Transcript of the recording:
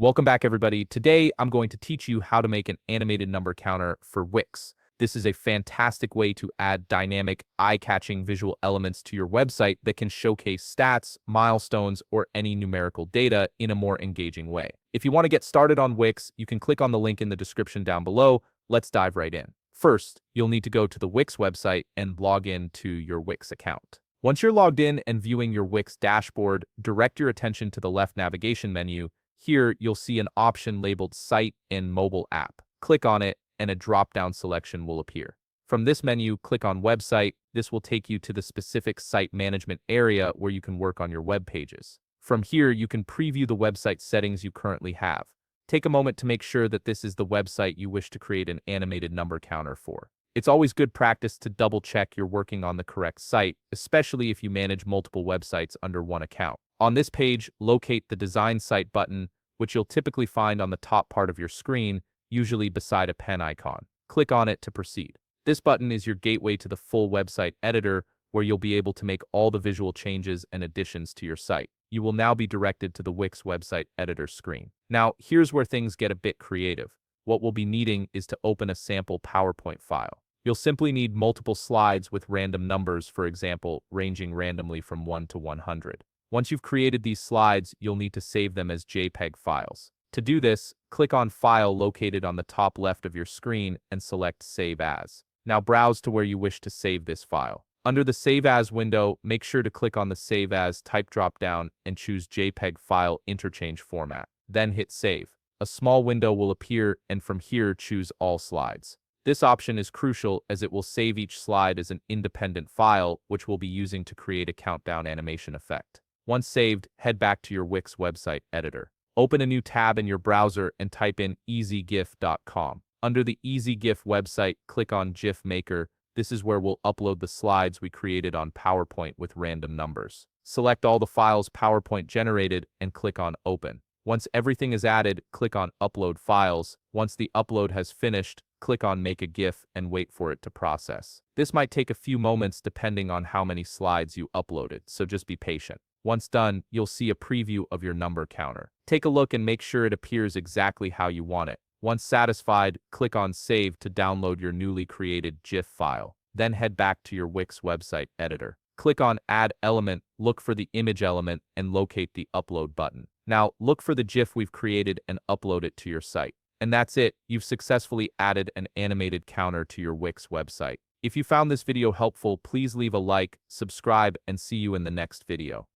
Welcome back, everybody. Today, I'm going to teach you how to make an animated number counter for Wix. This is a fantastic way to add dynamic, eye-catching visual elements to your website that can showcase stats, milestones, or any numerical data in a more engaging way. If you want to get started on Wix, you can click on the link in the description down below. Let's dive right in. First, you'll need to go to the Wix website and log in to your Wix account. Once you're logged in and viewing your Wix dashboard, direct your attention to the left navigation menu. Here, you'll see an option labeled Site and Mobile App. Click on it, and a drop-down selection will appear. From this menu, click on Website. This will take you to the specific site management area where you can work on your web pages. From here, you can preview the website settings you currently have. Take a moment to make sure that this is the website you wish to create an animated number counter for. It's always good practice to double-check you're working on the correct site, especially if you manage multiple websites under one account. On this page, locate the Design Site button, which you'll typically find on the top part of your screen, usually beside a pen icon. Click on it to proceed. This button is your gateway to the full website editor, where you'll be able to make all the visual changes and additions to your site. You will now be directed to the Wix website editor screen. Now, here's where things get a bit creative. What we'll be needing is to open a sample PowerPoint file. You'll simply need multiple slides with random numbers, for example, ranging randomly from 1 to 100. Once you've created these slides, you'll need to save them as JPEG files. To do this, click on File located on the top left of your screen and select Save As. Now browse to where you wish to save this file. Under the Save As window, make sure to click on the Save As type drop-down and choose JPEG File Interchange Format. Then hit Save. A small window will appear, and from here choose All Slides. This option is crucial as it will save each slide as an independent file, which we'll be using to create a countdown animation effect. Once saved, head back to your Wix website editor. Open a new tab in your browser and type in ezgif.com. Under the EasyGif website, click on GIF Maker. This is where we'll upload the slides we created on PowerPoint with random numbers. Select all the files PowerPoint generated and click on Open. Once everything is added, click on Upload Files. Once the upload has finished, click on Make a GIF and wait for it to process. This might take a few moments depending on how many slides you uploaded, so just be patient. Once done, you'll see a preview of your number counter. Take a look and make sure it appears exactly how you want it. Once satisfied, click on Save to download your newly created GIF file. Then head back to your Wix website editor. Click on Add Element, look for the image element, and locate the Upload button. Now, look for the GIF we've created and upload it to your site. And that's it, you've successfully added an animated counter to your Wix website. If you found this video helpful, please leave a like, subscribe, and see you in the next video.